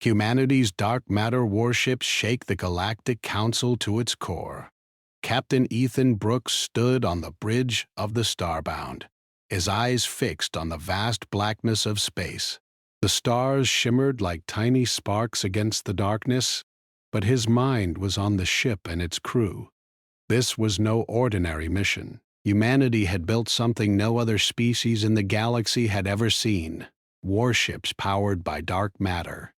Humanity's dark matter warships shake the Galactic Council to its core. Captain Ethan Brooks stood on the bridge of the Starbound, his eyes fixed on the vast blackness of space. The stars shimmered like tiny sparks against the darkness, but his mind was on the ship and its crew. This was no ordinary mission. Humanity had built something no other species in the galaxy had ever seen: warships powered by dark matter.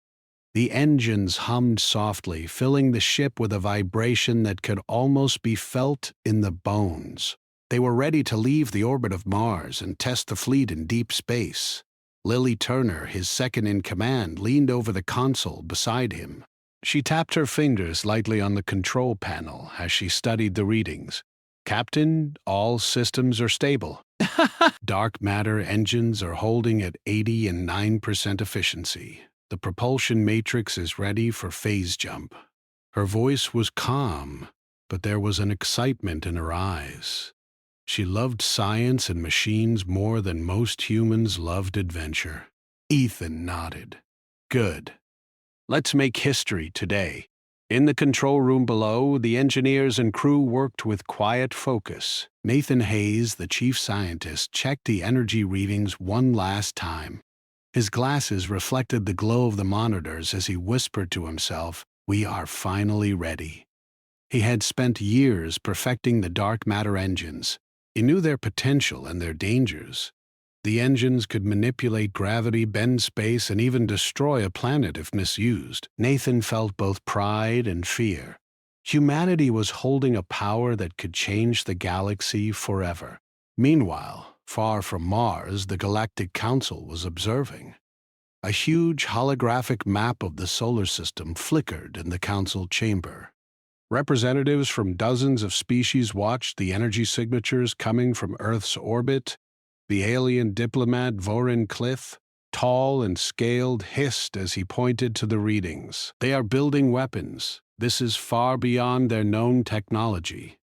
The engines hummed softly, filling the ship with a vibration that could almost be felt in the bones. They were ready to leave the orbit of Mars and test the fleet in deep space. Lily Turner, his second-in-command, leaned over the console beside him. She tapped her fingers lightly on the control panel as she studied the readings. "Captain, all systems are stable. Dark matter engines are holding at 89% efficiency. The propulsion matrix is ready for phase jump." Her voice was calm, but there was an excitement in her eyes. She loved science and machines more than most humans loved adventure. Ethan nodded. "Good. Let's make history today." In the control room below, the engineers and crew worked with quiet focus. Nathan Hayes, the chief scientist, checked the energy readings one last time. His glasses reflected the glow of the monitors as he whispered to himself, "We are finally ready." He had spent years perfecting the dark matter engines. He knew their potential and their dangers. The engines could manipulate gravity, bend space, and even destroy a planet if misused. Nathan felt both pride and fear. Humanity was holding a power that could change the galaxy forever. Meanwhile, far from Mars, the Galactic Council was observing. A huge holographic map of the solar system flickered in the council chamber. Representatives from dozens of species watched the energy signatures coming from Earth's orbit. The alien diplomat Vorin Cliff, tall and scaled, hissed as he pointed to the readings. "They are building weapons. This is far beyond their known technology."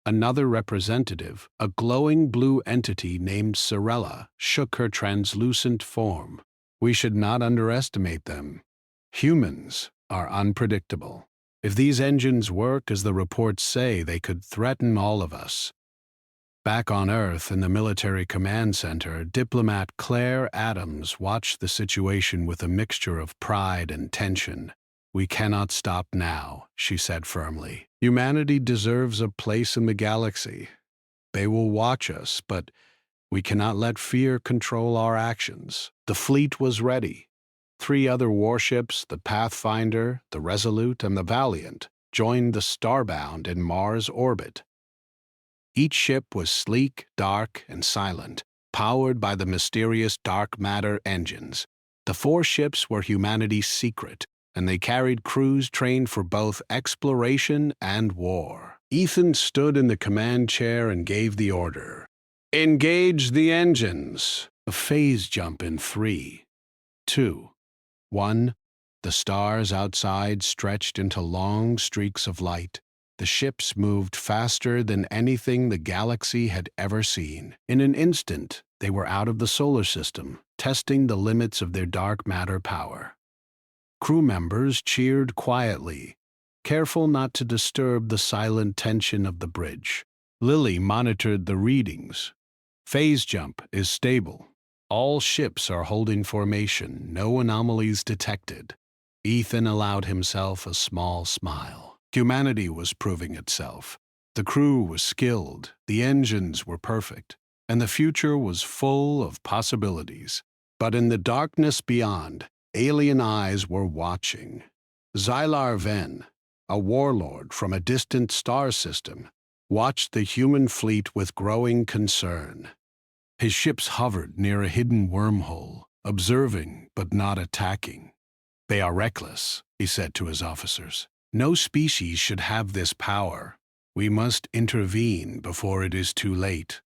Another representative, a glowing blue entity named Sorella, shook her translucent form. "We should not underestimate them. Humans are unpredictable. If these engines work as the reports say, they could threaten all of us." Back on Earth in the military command center, diplomat Claire Adams watched the situation with a mixture of pride and tension. "We cannot stop now," she said firmly. "Humanity deserves a place in the galaxy. They will watch us, but we cannot let fear control our actions." The fleet was ready. 3 other warships, the Pathfinder, the Resolute, and the Valiant, joined the Starbound in Mars orbit. Each ship was sleek, dark, and silent, powered by the mysterious dark matter engines. The 4 ships were humanity's secret, and they carried crews trained for both exploration and war. Ethan stood in the command chair and gave the order. "Engage the engines." A phase jump in 3, 2, 1. The stars outside stretched into long streaks of light. The ships moved faster than anything the galaxy had ever seen. In an instant, they were out of the solar system, testing the limits of their dark matter power. Crew members cheered quietly, careful not to disturb the silent tension of the bridge. Lily monitored the readings. "Phase jump is stable. All ships are holding formation, no anomalies detected." Ethan allowed himself a small smile. Humanity was proving itself. The crew was skilled, the engines were perfect, and the future was full of possibilities. But in the darkness beyond, alien eyes were watching. Xylar Ven, a warlord from a distant star system, watched the human fleet with growing concern. His ships hovered near a hidden wormhole, observing but not attacking. "They are reckless," he said to his officers. "No species should have this power. We must intervene before it is too late."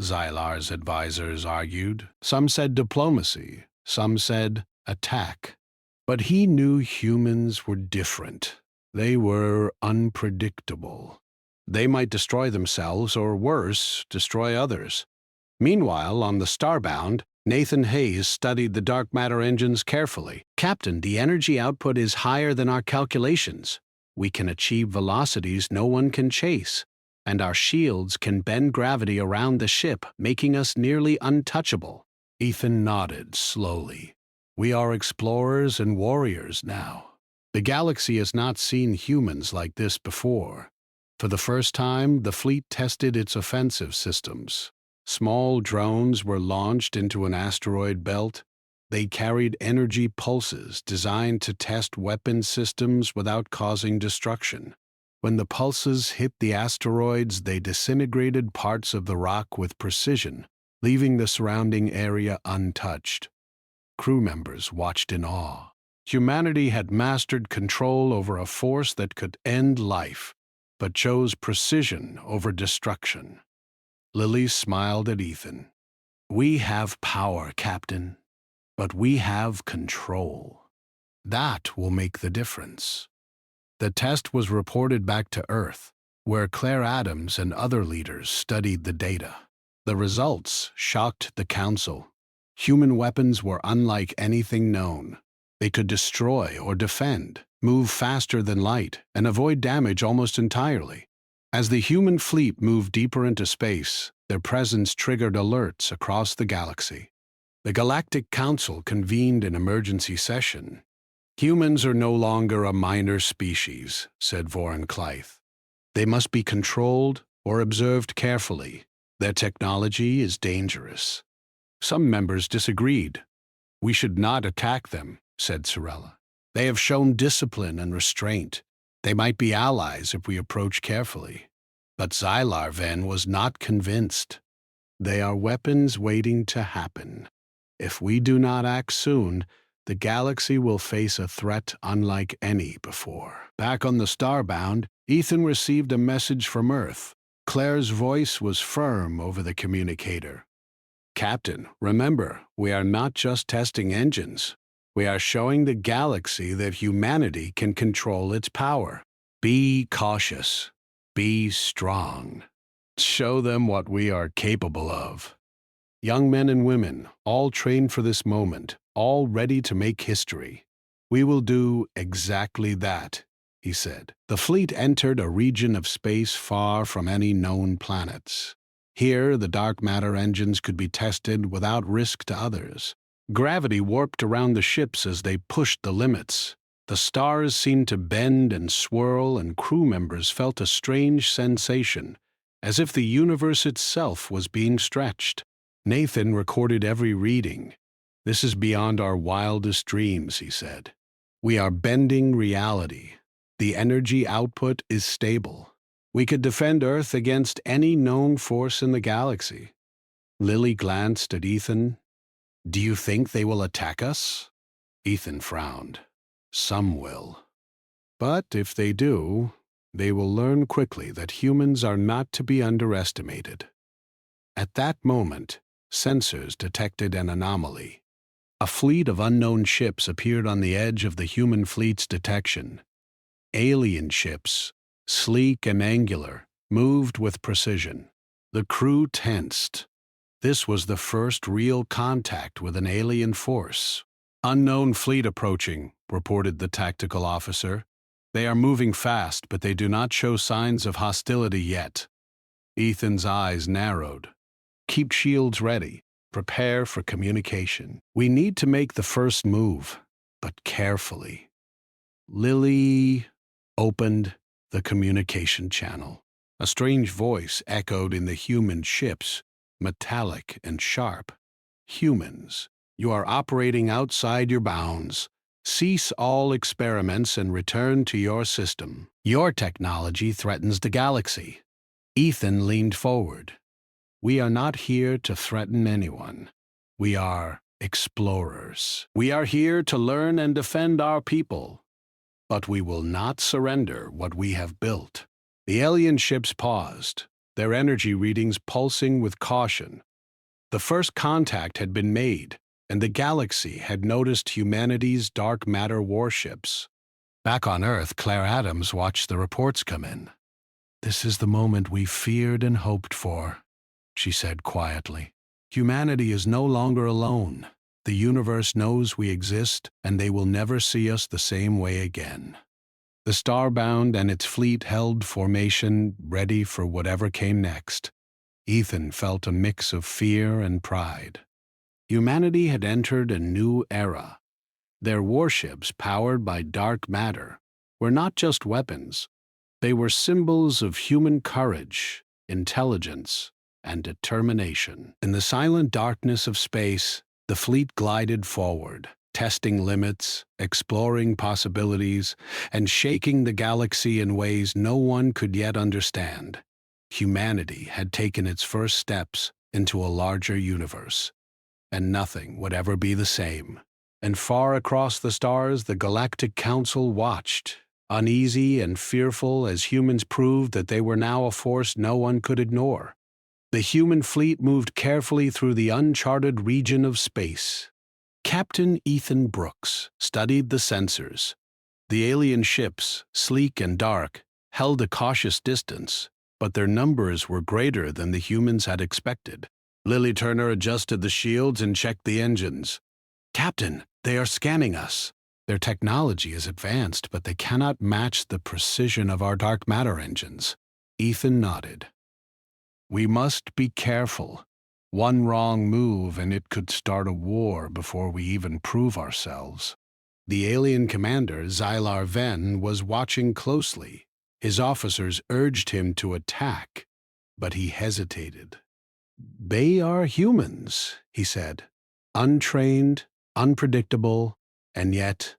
Xylar's advisors argued. Some said diplomacy, some said attack. But he knew humans were different. They were unpredictable. They might destroy themselves or, worse, destroy others. Meanwhile, on the Starbound, Nathan Hayes studied the dark matter engines carefully. Captain, the energy output is higher than our calculations. We can achieve velocities no one can chase, and our shields can bend gravity around the ship, making us nearly untouchable. Ethan nodded slowly. We are explorers and warriors now. The galaxy has not seen humans like this before. For the first time, the fleet tested its offensive systems. Small drones were launched into an asteroid belt. They carried energy pulses designed to test weapon systems without causing destruction. When the pulses hit the asteroids, they disintegrated parts of the rock with precision, leaving the surrounding area untouched. Crew members watched in awe. Humanity had mastered control over a force that could end life, but chose precision over destruction. Lily smiled at Ethan. We have power, Captain, but we have control. That will make the difference. The test was reported back to Earth, where Claire Adams and other leaders studied the data. The results shocked the Council. Human weapons were unlike anything known. They could destroy or defend, move faster than light, and avoid damage almost entirely. As the human fleet moved deeper into space, their presence triggered alerts across the galaxy. The Galactic Council convened an emergency session. Humans are no longer a minor species, said Vorincleith. They must be controlled or observed carefully. Their technology is dangerous. Some members disagreed. We should not attack them, said Sorella. They have shown discipline and restraint. They might be allies if we approach carefully. But Zylarven was not convinced. They are weapons waiting to happen. If we do not act soon, the galaxy will face a threat unlike any before. Back on the Starbound, Ethan received a message from Earth. Claire's voice was firm over the communicator. Captain, remember, we are not just testing engines. We are showing the galaxy that humanity can control its power. Be cautious. Be strong. Show them what we are capable of. Young men and women, all trained for this moment, all ready to make history. We will do exactly that, he said. The fleet entered a region of space far from any known planets. Here, the dark matter engines could be tested without risk to others. Gravity warped around the ships as they pushed the limits. The stars seemed to bend and swirl, and crew members felt a strange sensation, as if the universe itself was being stretched. Nathan recorded every reading. This is beyond our wildest dreams, he said. We are bending reality. The energy output is stable. We could defend Earth against any known force in the galaxy. Lily glanced at Ethan. Do you think they will attack us? Ethan frowned. Some will. But if they do, they will learn quickly that humans are not to be underestimated. At that moment, sensors detected an anomaly. A fleet of unknown ships appeared on the edge of the human fleet's detection. Alien ships, sleek and angular, moved with precision. The crew tensed. This was the first real contact with an alien force. Unknown fleet approaching, reported the tactical officer. They are moving fast, but they do not show signs of hostility yet. Ethan's eyes narrowed. Keep shields ready. Prepare for communication. We need to make the first move, but carefully. Lily opened the communication channel. A strange voice echoed in the human ships, metallic and sharp. Humans, you are operating outside your bounds. Cease all experiments and return to your system. Your technology threatens the galaxy. Ethan leaned forward. We are not here to threaten anyone. We are explorers. We are here to learn and defend our people. But we will not surrender what we have built. The alien ships paused, their energy readings pulsing with caution. The first contact had been made, and the galaxy had noticed humanity's dark matter warships. Back on Earth, Claire Adams watched the reports come in. This is the moment we feared and hoped for, she said quietly. Humanity is no longer alone. The universe knows we exist, and they will never see us the same way again. The Starbound and its fleet held formation, ready for whatever came next. Ethan felt a mix of fear and pride. Humanity had entered a new era. Their warships, powered by dark matter, were not just weapons. They were symbols of human courage, intelligence, and determination. In the silent darkness of space, the fleet glided forward, testing limits, exploring possibilities, and shaking the galaxy in ways no one could yet understand. Humanity had taken its first steps into a larger universe, and nothing would ever be the same. And far across the stars, the Galactic Council watched, uneasy and fearful as humans proved that they were now a force no one could ignore. The human fleet moved carefully through the uncharted region of space. Captain Ethan Brooks studied the sensors. The alien ships, sleek and dark, held a cautious distance, but their numbers were greater than the humans had expected. Lily Turner adjusted the shields and checked the engines. "Captain, they are scanning us. Their technology is advanced, but they cannot match the precision of our dark matter engines." Ethan nodded. "We must be careful. One wrong move and it could start a war before we even prove ourselves." The alien commander, Xylar Ven, was watching closely. His officers urged him to attack, but he hesitated. "They are humans," he said. "Untrained, unpredictable, and yet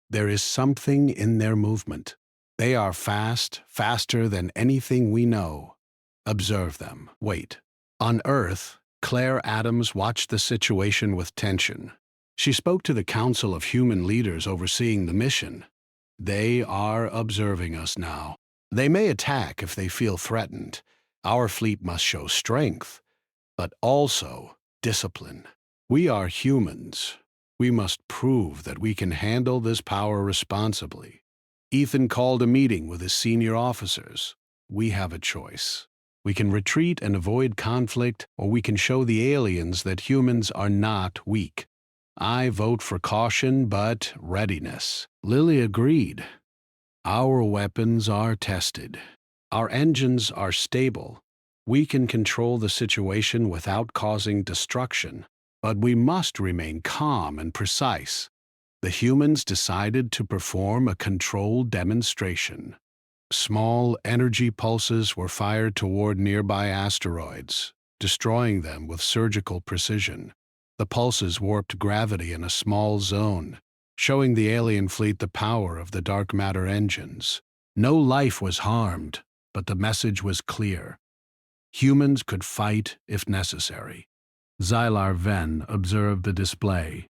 there is something in their movement. They are fast, faster than anything we know. Observe them. Wait." On Earth, Claire Adams watched the situation with tension. She spoke to the Council of Human Leaders overseeing the mission. "They are observing us now. They may attack if they feel threatened. Our fleet must show strength, but also discipline. We are humans. We must prove that we can handle this power responsibly." Ethan called a meeting with his senior officers. "We have a choice. We can retreat and avoid conflict, or we can show the aliens that humans are not weak. I vote for caution, but readiness." Lily agreed. "Our weapons are tested. Our engines are stable. We can control the situation without causing destruction, but we must remain calm and precise." The humans decided to perform a controlled demonstration. Small energy pulses were fired toward nearby asteroids, destroying them with surgical precision. The pulses warped gravity in a small zone, showing the alien fleet the power of the dark matter engines. No life was harmed, but the message was clear. Humans could fight if necessary. Xylar Ven observed the display.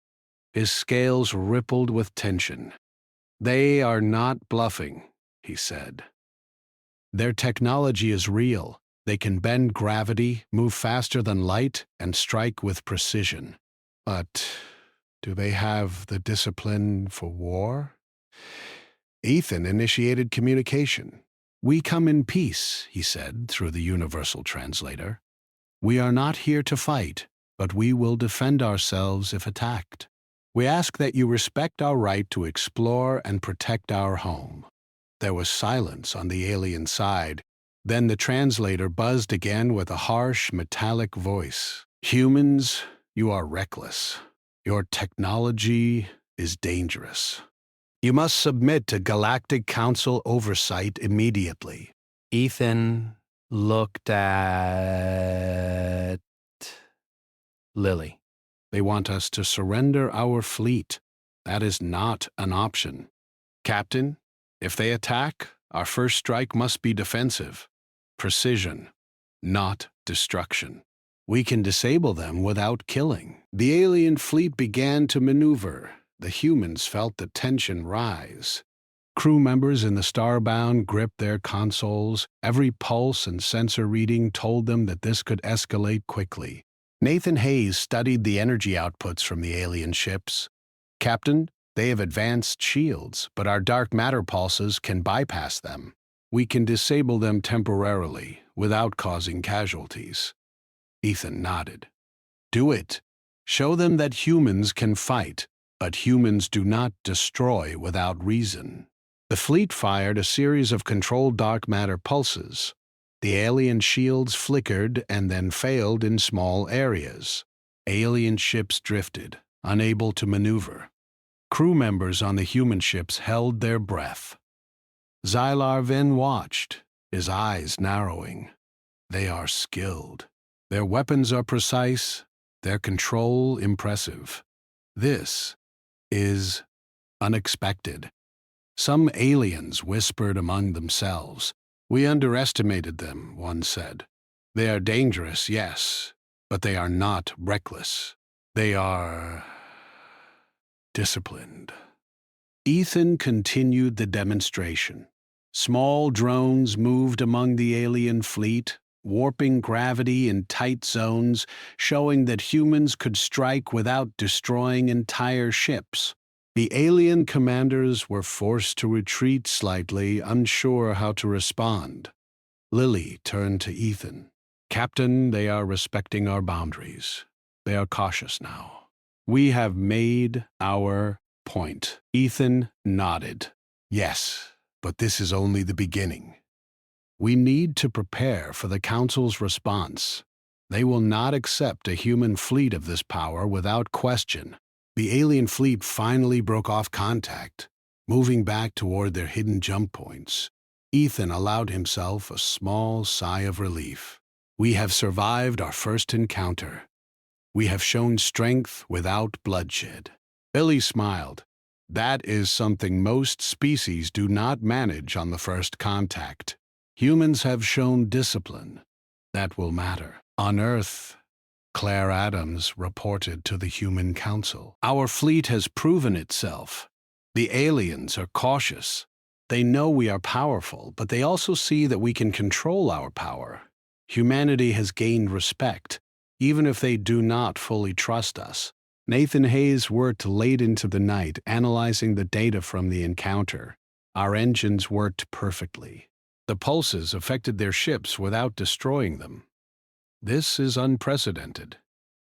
His scales rippled with tension. "They are not bluffing," he said. "Their technology is real. They can bend gravity, move faster than light, and strike with precision. But do they have the discipline for war?" Ethan initiated communication. "We come in peace," he said through the universal translator. "We are not here to fight, but we will defend ourselves if attacked. We ask that you respect our right to explore and protect our home." There was silence on the alien side. Then the translator buzzed again with a harsh, metallic voice. "Humans, you are reckless. Your technology is dangerous. You must submit to Galactic Council oversight immediately." Ethan looked at Lily. "They want us to surrender our fleet. That is not an option. Captain, if they attack, our first strike must be defensive. Precision, not destruction. We can disable them without killing." The alien fleet began to maneuver. The humans felt the tension rise. Crew members in the Starbound gripped their consoles. Every pulse and sensor reading told them that this could escalate quickly. Nathan Hayes studied the energy outputs from the alien ships. "Captain, they have advanced shields, but our dark matter pulses can bypass them. We can disable them temporarily, without causing casualties." Ethan nodded. Do it. Show them that humans can fight, but humans do not destroy without reason. The fleet fired a series of controlled dark matter pulses. The alien shields flickered and then failed in small areas. Alien ships drifted, unable to maneuver. Crew members on the human ships held their breath. Xylar then watched, his eyes narrowing. They are skilled. Their weapons are precise, their control impressive. This is unexpected. Some aliens whispered among themselves. We underestimated them, one said. They are dangerous, yes, but they are not reckless. They are disciplined. Ethan continued the demonstration. Small drones moved among the alien fleet, warping gravity in tight zones, showing that humans could strike without destroying entire ships. The alien commanders were forced to retreat slightly, unsure how to respond. Lily turned to Ethan. Captain, they are respecting our boundaries. They are cautious now. We have made our point. Ethan nodded. Yes, but this is only the beginning. We need to prepare for the Council's response. They will not accept a human fleet of this power without question. The alien fleet finally broke off contact, moving back toward their hidden jump points. Ethan allowed himself a small sigh of relief. We have survived our first encounter. We have shown strength without bloodshed. Billy smiled. That is something most species do not manage on the first contact. Humans have shown discipline. That will matter. On Earth, Claire Adams reported to the Human Council. Our fleet has proven itself. The aliens are cautious. They know we are powerful, but they also see that we can control our power. Humanity has gained respect, even if they do not fully trust us. Nathan Hayes worked late into the night analyzing the data from the encounter. Our engines worked perfectly. The pulses affected their ships without destroying them. This is unprecedented.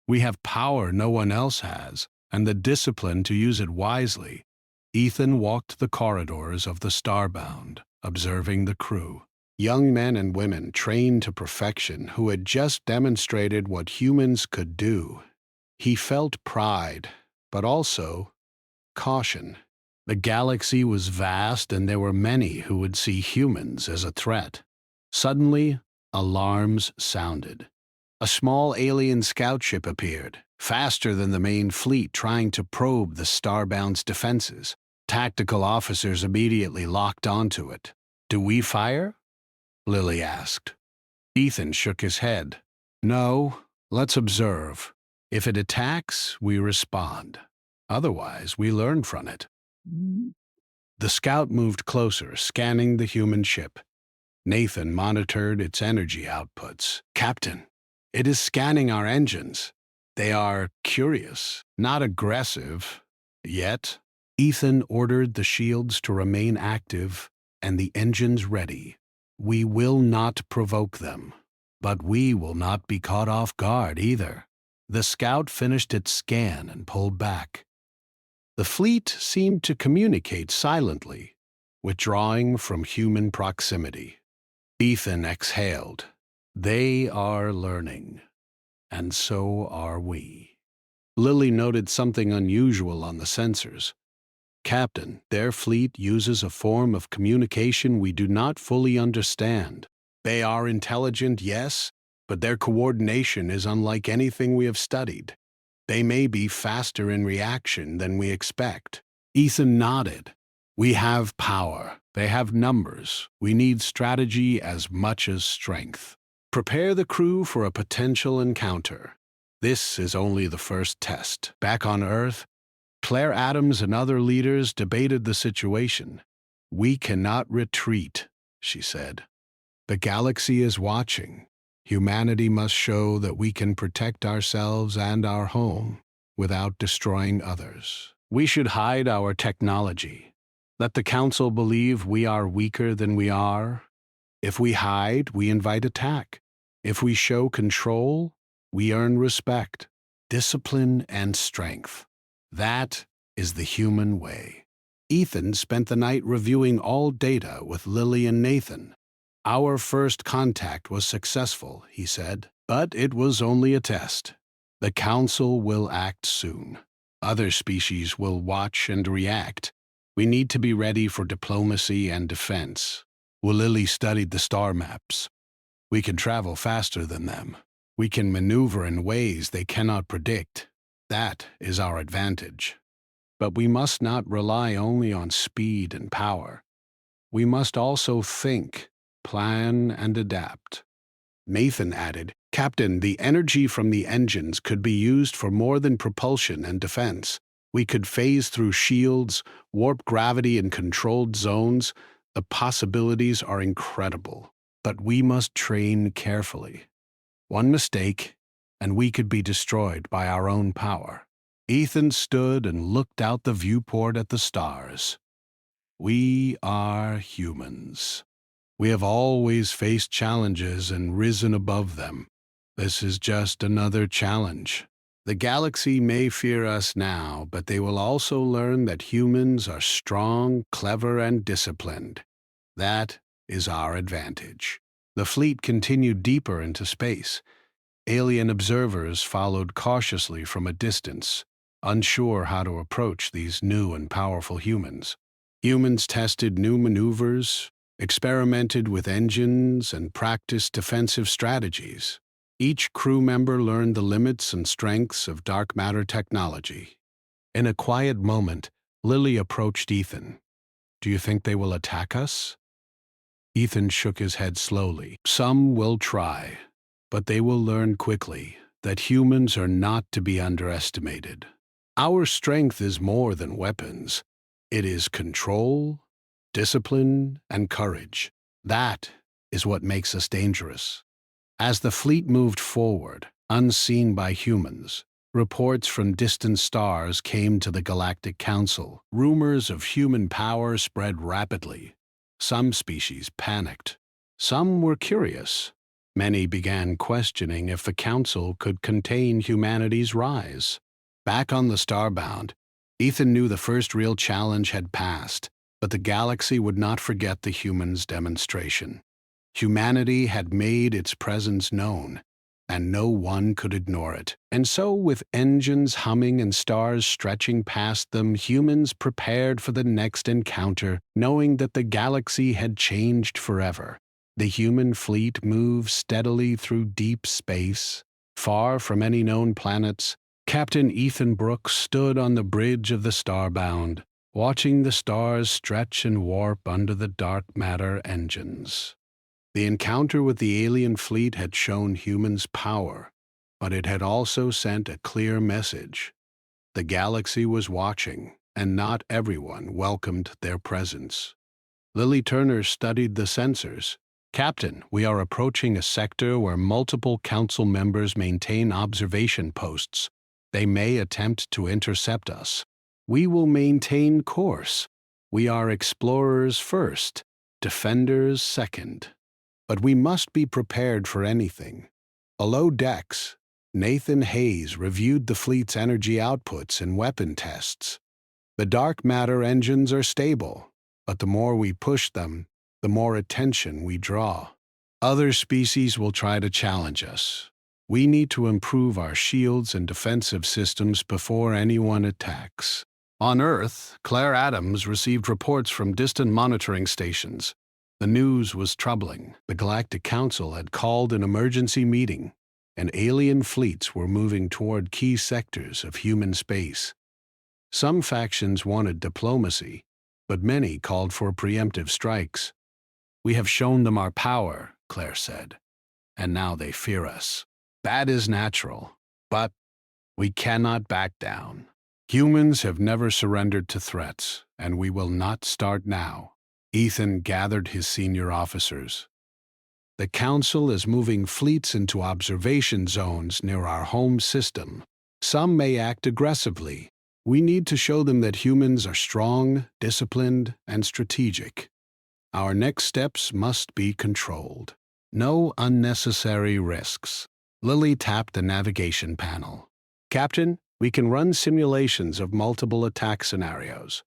We have power no one else has, and the discipline to use it wisely. Ethan walked the corridors of the Starbound, observing the crew. Young men and women trained to perfection who had just demonstrated what humans could do. He felt pride, but also caution. The galaxy was vast and there were many who would see humans as a threat. Suddenly, alarms sounded. A small alien scout ship appeared, faster than the main fleet, trying to probe the Starbound's defenses. Tactical officers immediately locked onto it. Do we fire? Lily asked. Ethan shook his head. No, let's observe. If it attacks, we respond. Otherwise, we learn from it. The scout moved closer, scanning the human ship. Nathan monitored its energy outputs. Captain, it is scanning our engines. They are curious, not aggressive, yet. Ethan ordered the shields to remain active and the engines ready. We will not provoke them, but we will not be caught off guard either. The scout finished its scan and pulled back. The fleet seemed to communicate silently, withdrawing from human proximity. Ethan exhaled. They are learning, and so are we. Lily noted something unusual on the sensors. Captain, their fleet uses a form of communication we do not fully understand. They are intelligent, yes, but their coordination is unlike anything we have studied. They may be faster in reaction than we expect. Ethan nodded. We have power. They have numbers. We need strategy as much as strength. Prepare the crew for a potential encounter. This is only the first test. Back on Earth, Claire Adams and other leaders debated the situation. We cannot retreat, she said. The galaxy is watching. Humanity must show that we can protect ourselves and our home without destroying others. We should hide our technology. Let the Council believe we are weaker than we are. If we hide, we invite attack. If we show control, we earn respect. discipline, and strength. That is the human way. Ethan spent the night reviewing all data with Lily and Nathan. Our first contact was successful, he said, but it was only a test. The Council will act soon. Other species will watch and react. We need to be ready for diplomacy and defense. Lily studied the star maps. We can travel faster than them. We can maneuver in ways they cannot predict. That is our advantage. But we must not rely only on speed and power. We must also think, plan, and adapt. Nathan added, Captain, the energy from the engines could be used for more than propulsion and defense. We could phase through shields, warp gravity in controlled zones. The possibilities are incredible, but we must train carefully. One mistake, and we could be destroyed by our own power. Ethan stood and looked out the viewport at the stars. We are humans. We have always faced challenges and risen above them. This is just another challenge. The galaxy may fear us now, but they will also learn that humans are strong, clever, and disciplined. That is our advantage. The fleet continued deeper into space. Alien observers followed cautiously from a distance, unsure how to approach these new and powerful humans. Humans tested new maneuvers, experimented with engines, and practiced defensive strategies. Each crew member learned the limits and strengths of dark matter technology. In a quiet moment, Lily approached Ethan. Do you think they will attack us? Ethan shook his head slowly. Some will try, but they will learn quickly that humans are not to be underestimated. Our strength is more than weapons. It is control, discipline, and courage. That is what makes us dangerous. As the fleet moved forward, unseen by humans, reports from distant stars came to the Galactic Council. Rumors of human power spread rapidly. Some species panicked. Some were curious. Many began questioning if the Council could contain humanity's rise. Back on the Starbound, Ethan knew the first real challenge had passed, but the galaxy would not forget the humans' demonstration. Humanity had made its presence known, and no one could ignore it. And so, with engines humming and stars stretching past them, humans prepared for the next encounter, knowing that the galaxy had changed forever. The human fleet moved steadily through deep space, far from any known planets. Captain Ethan Brooks stood on the bridge of the Starbound, watching the stars stretch and warp under the dark matter engines. The encounter with the alien fleet had shown humans' power, but it had also sent a clear message. The galaxy was watching, and not everyone welcomed their presence. Lily Turner studied the sensors. Captain, we are approaching a sector where multiple council members maintain observation posts. They may attempt to intercept us. We will maintain course. We are explorers first, defenders second. But we must be prepared for anything. Below decks, Nathan Hayes reviewed the fleet's energy outputs and weapon tests. The dark matter engines are stable, but the more we push them, the more attention we draw. Other species will try to challenge us. We need to improve our shields and defensive systems before anyone attacks. On Earth, Claire Adams received reports from distant monitoring stations. The news was troubling. The Galactic Council had called an emergency meeting, and alien fleets were moving toward key sectors of human space. Some factions wanted diplomacy, but many called for preemptive strikes. We have shown them our power, Claire said, and now they fear us. That is natural, but we cannot back down. Humans have never surrendered to threats, and we will not start now. Ethan gathered his senior officers. The Council is moving fleets into observation zones near our home system. Some may act aggressively. We need to show them that humans are strong, disciplined, and strategic. Our next steps must be controlled. No unnecessary risks. Lily tapped the navigation panel. Captain, we can run simulations of multiple attack scenarios.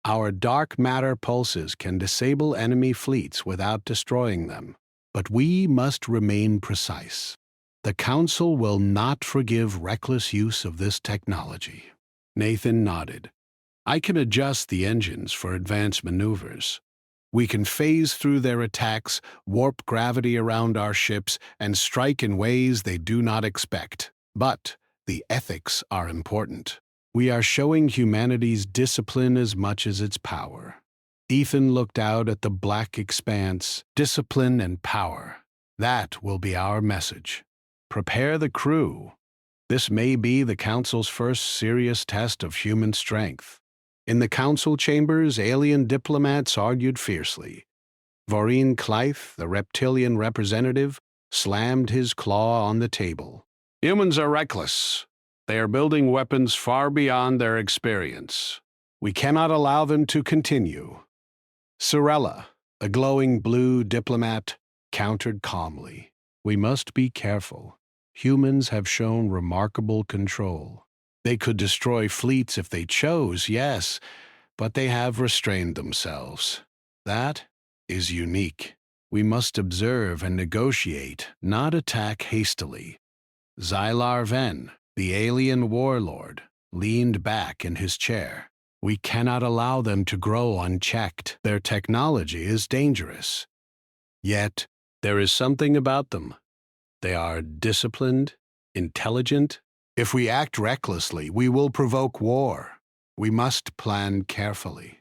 Our dark matter pulses can disable enemy fleets without destroying them. But we must remain precise. The Council will not forgive reckless use of this technology. Nathan nodded. I can adjust the engines for advanced maneuvers. We can phase through their attacks, warp gravity around our ships, and strike in ways they do not expect. But the ethics are important. We are showing humanity's discipline as much as its power. Ethan looked out at the black expanse. Discipline and power. That will be our message. Prepare the crew. This may be the Council's first serious test of human strength. In the Council chambers, alien diplomats argued fiercely. Voreen Clythe, the reptilian representative, slammed his claw on the table. Humans are reckless. They are building weapons far beyond their experience. We cannot allow them to continue. Sorella, a glowing blue diplomat, countered calmly. We must be careful. Humans have shown remarkable control. They could destroy fleets if they chose, yes, but they have restrained themselves. That is unique. We must observe and negotiate, not attack hastily. Xylar Ven, the alien warlord, leaned back in his chair. We cannot allow them to grow unchecked. Their technology is dangerous. Yet, there is something about them. They are disciplined, intelligent. If we act recklessly, we will provoke war. We must plan carefully.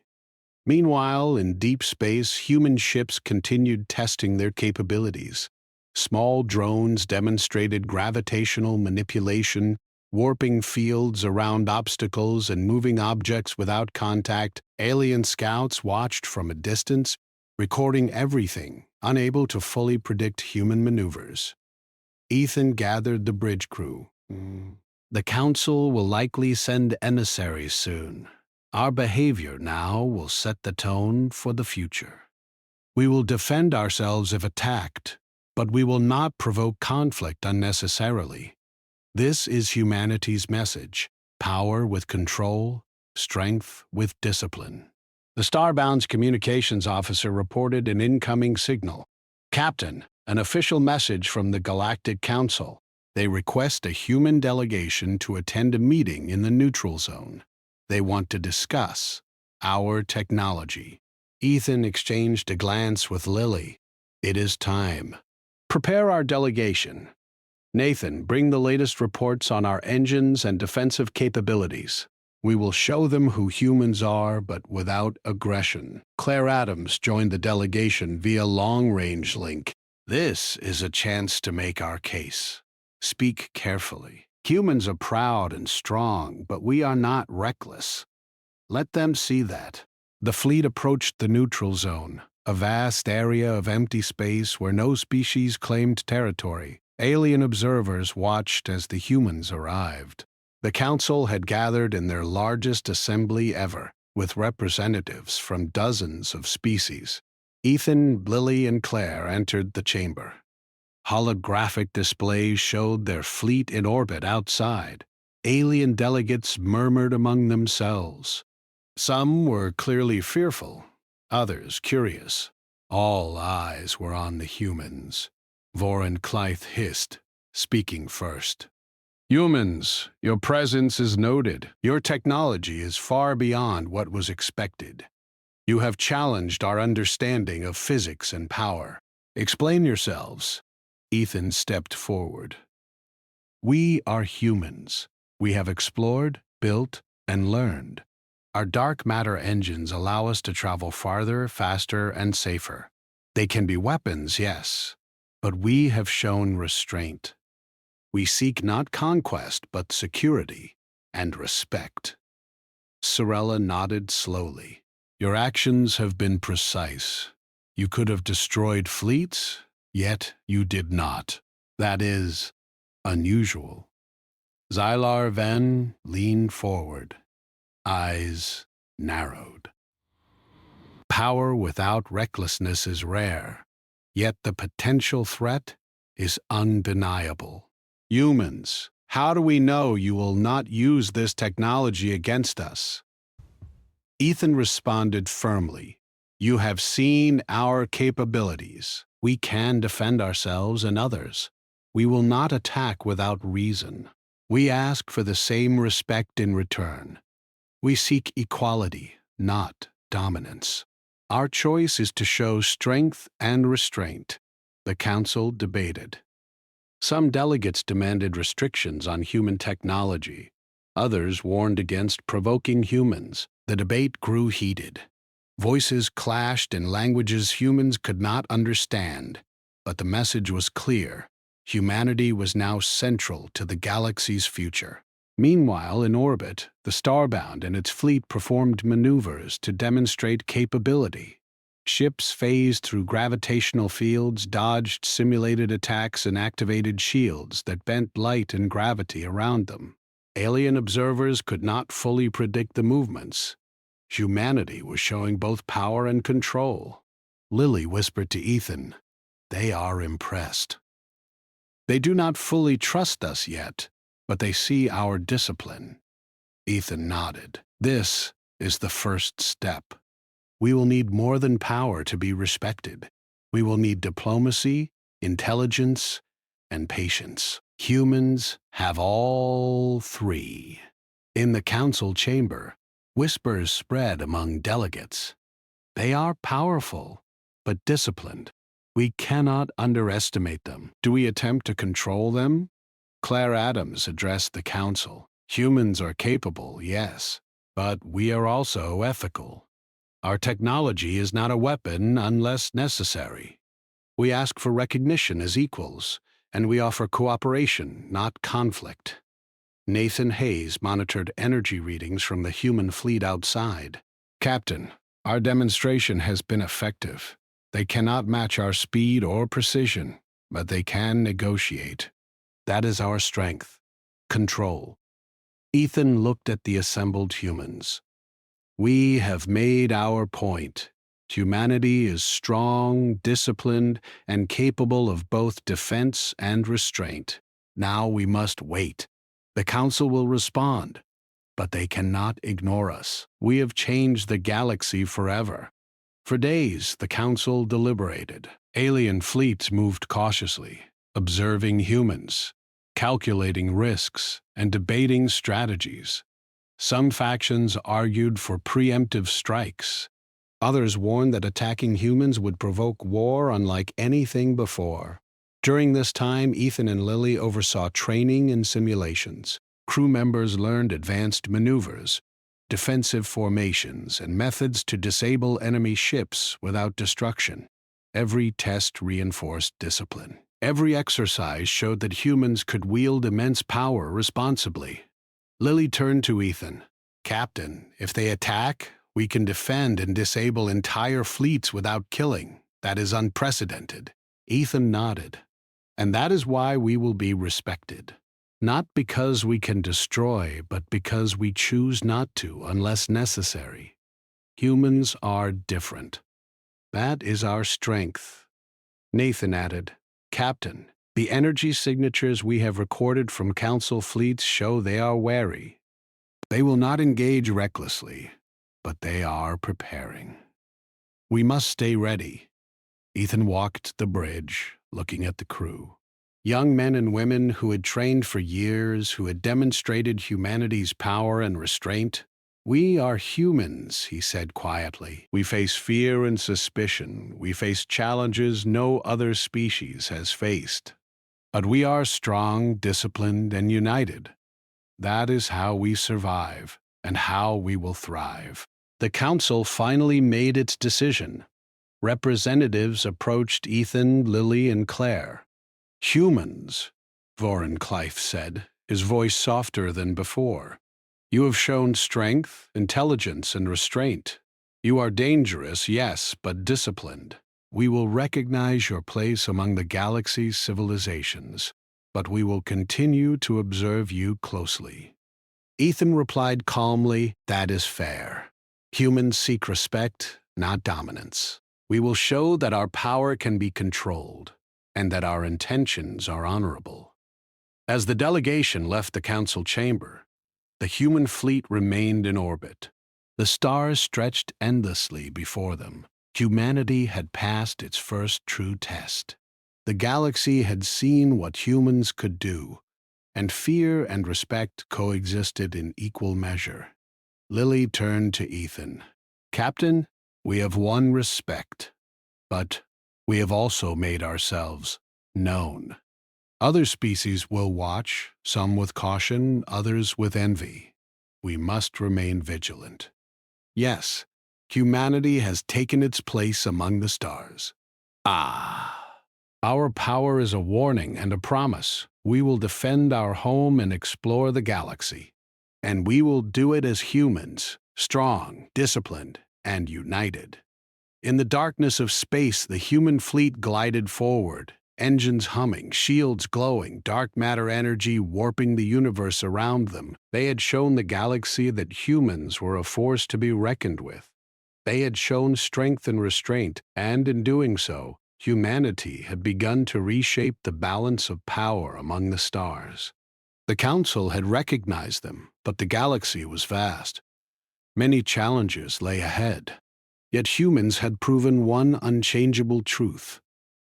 Meanwhile, in deep space, human ships continued testing their capabilities. Small drones demonstrated gravitational manipulation, warping fields around obstacles and moving objects without contact. Alien scouts watched from a distance, recording everything, unable to fully predict human maneuvers. Ethan gathered the bridge crew. The Council will likely send emissaries soon. Our behavior now will set the tone for the future. We will defend ourselves if attacked, but we will not provoke conflict unnecessarily. This is humanity's message: power with control, strength with discipline. The Starbound's communications officer reported an incoming signal. Captain, an official message from the Galactic Council. They request a human delegation to attend a meeting in the neutral zone. They want to discuss our technology. Ethan exchanged a glance with Lily. It is time. Prepare our delegation. Nathan, bring the latest reports on our engines and defensive capabilities. We will show them who humans are, but without aggression. Claire Adams joined the delegation via long-range link. This is a chance to make our case. Speak carefully. Humans are proud and strong, but we are not reckless. Let them see that. The fleet approached the neutral zone, a vast area of empty space where no species claimed territory. Alien observers watched as the humans arrived. The Council had gathered in their largest assembly ever, with representatives from dozens of species. Ethan, Lily, and Claire entered the chamber. Holographic displays showed their fleet in orbit outside. Alien delegates murmured among themselves. Some were clearly fearful, others curious. All eyes were on the humans. Voreen Clythe hissed, speaking first. Humans, your presence is noted. Your technology is far beyond what was expected. You have challenged our understanding of physics and power. Explain yourselves. Ethan stepped forward. We are humans. We have explored, built, and learned. Our dark matter engines allow us to travel farther, faster, and safer. They can be weapons, yes, but we have shown restraint. We seek not conquest, but security and respect. Sorella nodded slowly. Your actions have been precise. You could have destroyed fleets, yet you did not. That is unusual. Xylar Ven leaned forward, eyes narrowed. Power without recklessness is rare, yet the potential threat is undeniable. Humans, How do we know you will not use this technology against us? Ethan responded firmly. You have seen our capabilities. We can defend ourselves and others. We will not attack without reason. We ask for the same respect in return. We seek equality, not dominance. Our choice is to show strength and restraint. The council debated. Some delegates demanded restrictions on human technology. Others warned against provoking humans. The debate grew heated. Voices clashed in languages humans could not understand, but the message was clear. Humanity was now central to the galaxy's future. Meanwhile, in orbit, the Starbound and its fleet performed maneuvers to demonstrate capability. Ships phased through gravitational fields, dodged simulated attacks, and activated shields that bent light and gravity around them. Alien observers could not fully predict the movements. Humanity was showing both power and control. Lily whispered to Ethan, "They are impressed. They do not fully trust us yet, but they see our discipline." Ethan nodded. "This is the first step. We will need more than power to be respected. We will need diplomacy, intelligence, and patience. Humans have all three." In the council chamber, whispers spread among delegates. They are powerful, but disciplined. We cannot underestimate them. Do we attempt to control them? Claire Adams addressed the council. Humans are capable, yes, but we are also ethical. Our technology is not a weapon unless necessary. We ask for recognition as equals, and we offer cooperation, not conflict. Nathan Hayes monitored energy readings from the human fleet outside. "Captain, our demonstration has been effective. They cannot match our speed or precision, but they can negotiate. That is our strength. Control." Ethan looked at the assembled humans. "We have made our point. Humanity is strong, disciplined, and capable of both defense and restraint. Now we must wait. The Council will respond, but they cannot ignore us. We have changed the galaxy forever." For days, the Council deliberated. Alien fleets moved cautiously, observing humans, calculating risks, and debating strategies. Some factions argued for preemptive strikes. Others warned that attacking humans would provoke war unlike anything before. During this time, Ethan and Lily oversaw training and simulations. Crew members learned advanced maneuvers, defensive formations, and methods to disable enemy ships without destruction. Every test reinforced discipline. Every exercise showed that humans could wield immense power responsibly. Lily turned to Ethan. "Captain, if they attack, we can defend and disable entire fleets without killing. That is unprecedented." Ethan nodded. "And that is why we will be respected. Not because we can destroy, but because we choose not to unless necessary. Humans are different. That is our strength." Nathan added, "Captain, the energy signatures we have recorded from Council fleets show they are wary. They will not engage recklessly, but they are preparing. We must stay ready." Ethan walked the bridge, looking at the crew. Young men and women who had trained for years, who had demonstrated humanity's power and restraint. "We are humans," he said quietly. "We face fear and suspicion. We face challenges no other species has faced. But we are strong, disciplined, and united. That is how we survive, and how we will thrive." The council finally made its decision. Representatives approached Ethan, Lily, and Claire. "Humans," Vorincleif said, his voice softer than before. "You have shown strength, intelligence, and restraint. You are dangerous, yes, but disciplined. We will recognize your place among the galaxy's civilizations, but we will continue to observe you closely." Ethan replied calmly, "That is fair. Humans seek respect, not dominance. We will show that our power can be controlled, and that our intentions are honorable." As the delegation left the council chamber, the human fleet remained in orbit. The stars stretched endlessly before them. Humanity had passed its first true test. The galaxy had seen what humans could do, and fear and respect coexisted in equal measure. Lily turned to Ethan. "Captain, we have won respect, but we have also made ourselves known. Other species will watch, some with caution, others with envy. We must remain vigilant. Yes, humanity has taken its place among the stars. Our power is a warning and a promise. We will defend our home and explore the galaxy. And we will do it as humans, strong, disciplined, and united." In the darkness of space, the human fleet glided forward, engines humming, shields glowing, dark matter energy warping the universe around them. They had shown the galaxy that humans were a force to be reckoned with. They had shown strength and restraint, and in doing so, humanity had begun to reshape the balance of power among the stars. The Council had recognized them, but the galaxy was vast. Many challenges lay ahead. Yet humans had proven one unchangeable truth.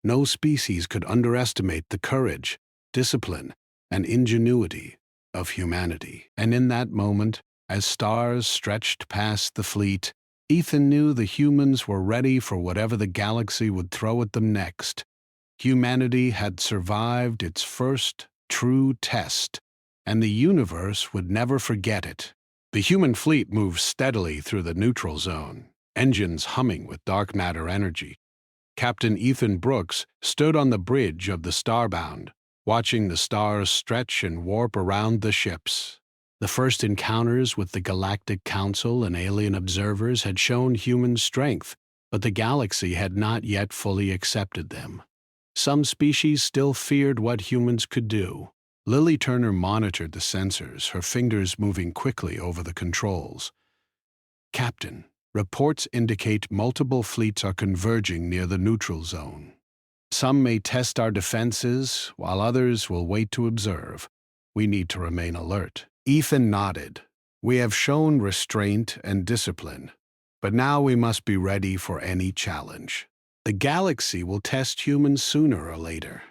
No species could underestimate the courage, discipline, and ingenuity of humanity. And in that moment, as stars stretched past the fleet, Ethan knew the humans were ready for whatever the galaxy would throw at them next. Humanity had survived its first true test, and the universe would never forget it. The human fleet moved steadily through the neutral zone, engines humming with dark matter energy. Captain Ethan Brooks stood on the bridge of the Starbound, watching the stars stretch and warp around the ships. The first encounters with the Galactic Council and alien observers had shown human strength, but the galaxy had not yet fully accepted them. Some species still feared what humans could do. Lily Turner monitored the sensors, her fingers moving quickly over the controls. "Captain, reports indicate multiple fleets are converging near the neutral zone. Some may test our defenses, while others will wait to observe. We need to remain alert." Ethan nodded. "We have shown restraint and discipline, but now we must be ready for any challenge. The galaxy will test humans sooner or later."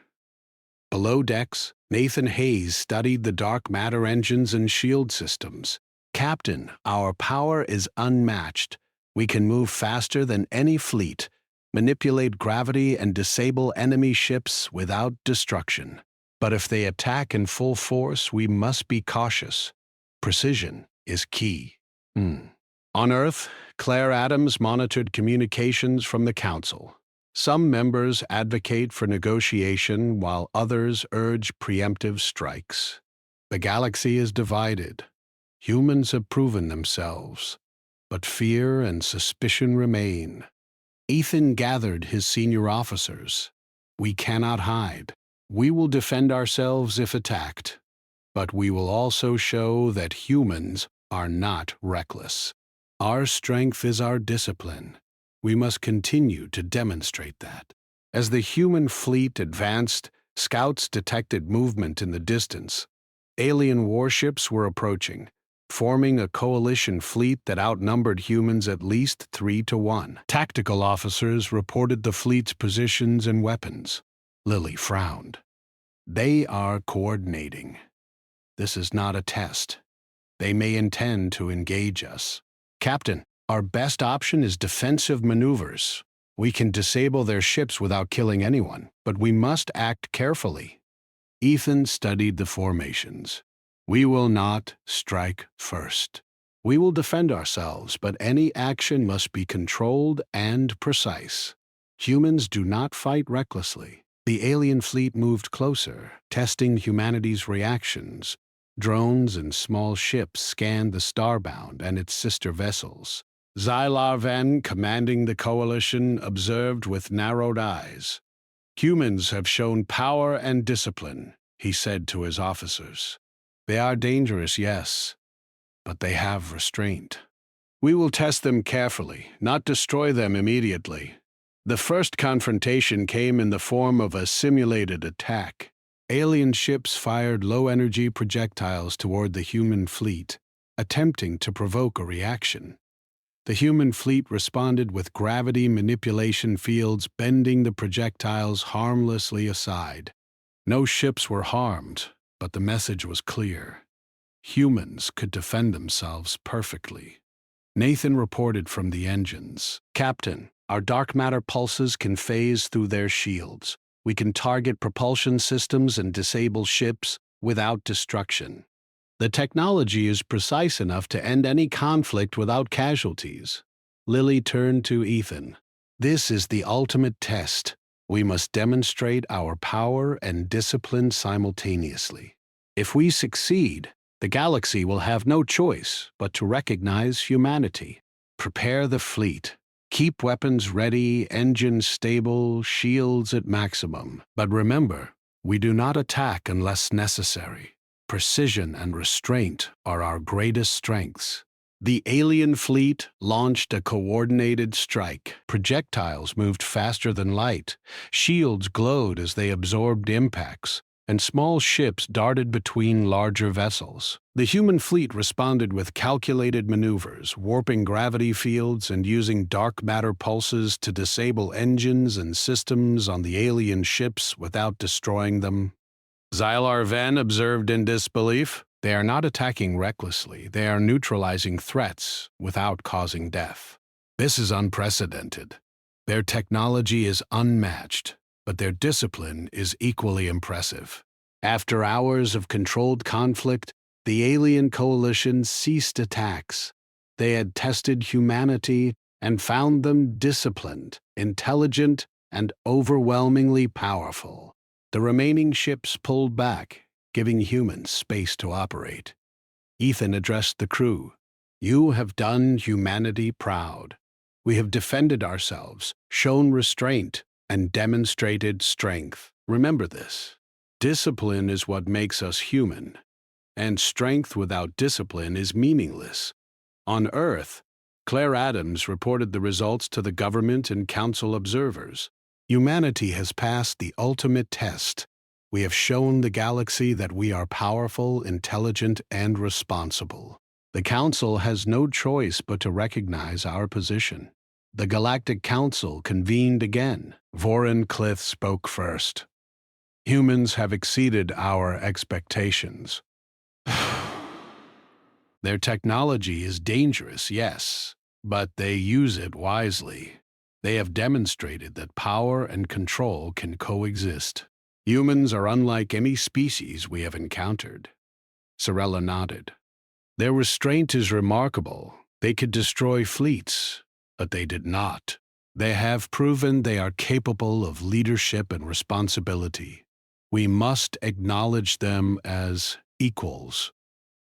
Below decks, Nathan Hayes studied the dark matter engines and shield systems. "Captain, our power is unmatched. We can move faster than any fleet, manipulate gravity, and disable enemy ships without destruction. But if they attack in full force, we must be cautious. Precision is key." On Earth, Claire Adams monitored communications from the Council. Some members advocate for negotiation, while others urge preemptive strikes. The galaxy is divided. Humans have proven themselves, but fear and suspicion remain. Ethan gathered his senior officers. "We cannot hide. We will defend ourselves if attacked, but we will also show that humans are not reckless. Our strength is our discipline. We must continue to demonstrate that." As the human fleet advanced, scouts detected movement in the distance. Alien warships were approaching, forming a coalition fleet that outnumbered humans at least 3-1. Tactical officers reported the fleet's positions and weapons. Lily frowned. "They are coordinating. This is not a test. They may intend to engage us." "Captain, our best option is defensive maneuvers. We can disable their ships without killing anyone, but we must act carefully." Ethan studied the formations. "We will not strike first. We will defend ourselves, but any action must be controlled and precise. Humans do not fight recklessly." The alien fleet moved closer, testing humanity's reactions. Drones and small ships scanned the Starbound and its sister vessels. Xylar Ven, commanding the coalition, observed with narrowed eyes. "Humans have shown power and discipline," he said to his officers. "They are dangerous, yes, but they have restraint. We will test them carefully, not destroy them immediately." The first confrontation came in the form of a simulated attack. Alien ships fired low-energy projectiles toward the human fleet, attempting to provoke a reaction. The human fleet responded with gravity manipulation fields bending the projectiles harmlessly aside. No ships were harmed, but the message was clear. Humans could defend themselves perfectly. Nathan reported from the engines. "Captain, our dark matter pulses can phase through their shields. We can target propulsion systems and disable ships without destruction. The technology is precise enough to end any conflict without casualties." Lily turned to Ethan. "This is the ultimate test. We must demonstrate our power and discipline simultaneously. If we succeed, the galaxy will have no choice but to recognize humanity. Prepare the fleet. Keep weapons ready, engines stable, shields at maximum. But remember, we do not attack unless necessary. Precision and restraint are our greatest strengths." The alien fleet launched a coordinated strike. Projectiles moved faster than light, shields glowed as they absorbed impacts, and small ships darted between larger vessels. The human fleet responded with calculated maneuvers, warping gravity fields and using dark matter pulses to disable engines and systems on the alien ships without destroying them. Xylar Ven observed in disbelief. "They are not attacking recklessly. They are neutralizing threats without causing death. This is unprecedented. Their technology is unmatched, but their discipline is equally impressive." After hours of controlled conflict, the alien coalition ceased attacks. They had tested humanity and found them disciplined, intelligent, and overwhelmingly powerful. The remaining ships pulled back, giving humans space to operate. Ethan addressed the crew. "You have done humanity proud. We have defended ourselves, shown restraint, and demonstrated strength. Remember this. Discipline is what makes us human, and strength without discipline is meaningless." On Earth, Claire Adams reported the results to the government and council observers. "Humanity has passed the ultimate test. We have shown the galaxy that we are powerful, intelligent, and responsible. The Council has no choice but to recognize our position." The Galactic Council convened again. Vorinclith spoke first. "Humans have exceeded our expectations. Their technology is dangerous, yes, but they use it wisely. They have demonstrated that power and control can coexist. Humans are unlike any species we have encountered." Sorella nodded. "Their restraint is remarkable. They could destroy fleets, but they did not. They have proven they are capable of leadership and responsibility. We must acknowledge them as equals."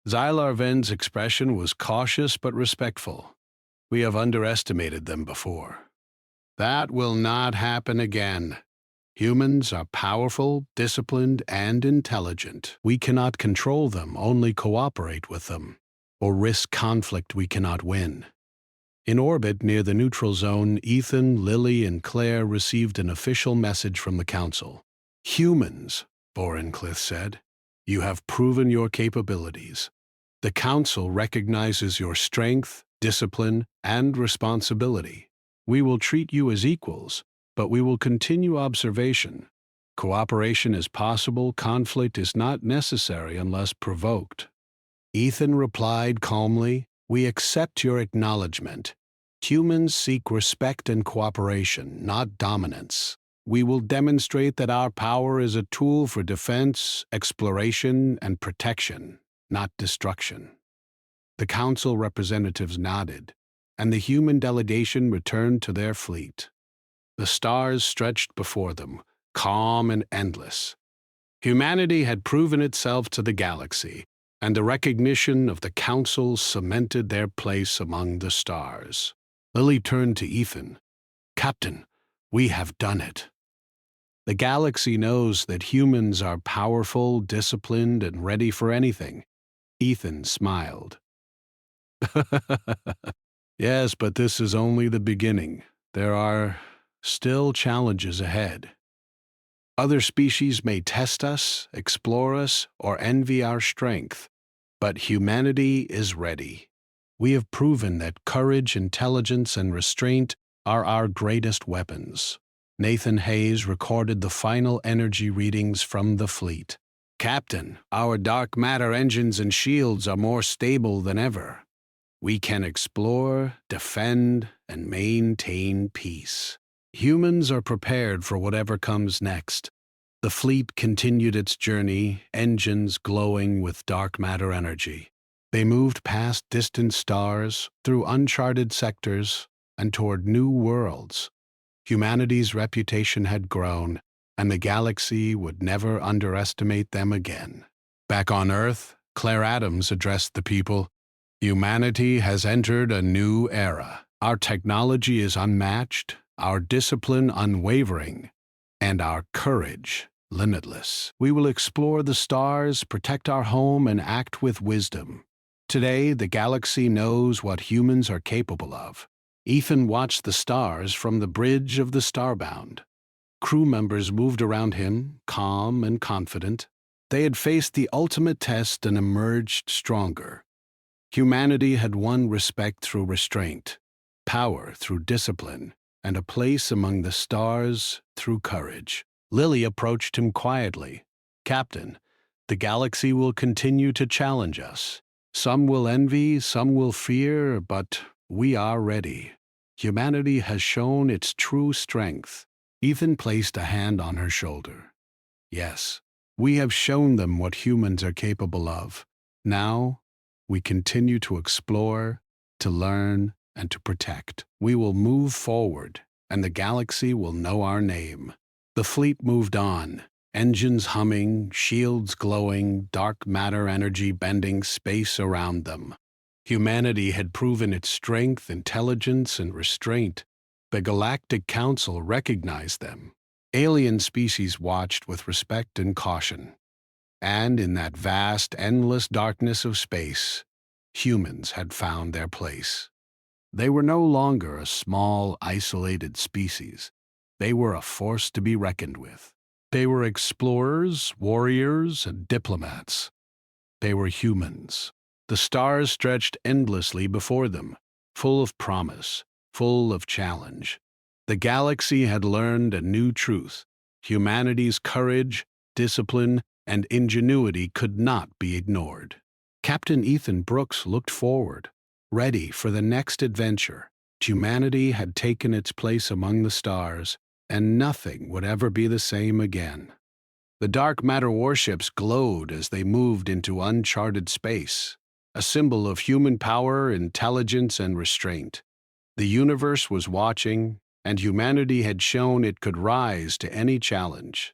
Xylar Ven's expression was cautious but respectful. "We have underestimated them before. That will not happen again. Humans are powerful, disciplined, and intelligent. We cannot control them, only cooperate with them, or risk conflict we cannot win." In orbit near the neutral zone, Ethan, Lily, and Claire received an official message from the Council. "Humans," Vorinclith said, "you have proven your capabilities. The Council recognizes your strength, discipline, and responsibility. We will treat you as equals, but we will continue observation. Cooperation is possible, conflict is not necessary unless provoked." Ethan replied calmly, "We accept your acknowledgement. Humans seek respect and cooperation, not dominance. We will demonstrate that our power is a tool for defense, exploration, and protection, not destruction." The Council representatives nodded, and the human delegation returned to their fleet. The stars stretched before them, calm and endless. Humanity had proven itself to the galaxy, and the recognition of the Council cemented their place among the stars. Lily turned to Ethan. "Captain, we have done it. The galaxy knows that humans are powerful, disciplined, and ready for anything." Ethan smiled. "Yes, but this is only the beginning. There are still challenges ahead." Other species may test us, explore us, or envy our strength, but humanity is ready. We have proven that courage, intelligence, and restraint are our greatest weapons. Nathan Hayes recorded the final energy readings from the fleet. Captain, our dark matter engines and shields are more stable than ever. We can explore, defend, and maintain peace. Humans are prepared for whatever comes next. The fleet continued its journey, engines glowing with dark matter energy. They moved past distant stars, through uncharted sectors, and toward new worlds. Humanity's reputation had grown, and the galaxy would never underestimate them again. Back on Earth, Claire Adams addressed the people. Humanity has entered a new era. Our technology is unmatched, our discipline unwavering, and our courage limitless. We will explore the stars, protect our home, and act with wisdom. Today, the galaxy knows what humans are capable of. Ethan watched the stars from the bridge of the Starbound. Crew members moved around him, calm and confident. They had faced the ultimate test and emerged stronger. Humanity had won respect through restraint, power through discipline, and a place among the stars through courage. Lily approached him quietly. Captain, the galaxy will continue to challenge us. Some will envy, some will fear, but we are ready. Humanity has shown its true strength. Ethan placed a hand on her shoulder. Yes, we have shown them what humans are capable of. Now, we continue to explore, to learn, and to protect. We will move forward, and the galaxy will know our name. The fleet moved on, engines humming, shields glowing, dark matter energy bending space around them. Humanity had proven its strength, intelligence, and restraint. The Galactic Council recognized them. Alien species watched with respect and caution. And in that vast, endless darkness of space, humans had found their place. They were no longer a small, isolated species. They were a force to be reckoned with. They were explorers, warriors, and diplomats. They were humans. The stars stretched endlessly before them, full of promise, full of challenge. The galaxy had learned a new truth. Humanity's courage, discipline, and ingenuity could not be ignored. Captain Ethan Brooks looked forward, ready for the next adventure. Humanity had taken its place among the stars, and nothing would ever be the same again. The dark matter warships glowed as they moved into uncharted space, a symbol of human power, intelligence, and restraint. The universe was watching, and humanity had shown it could rise to any challenge.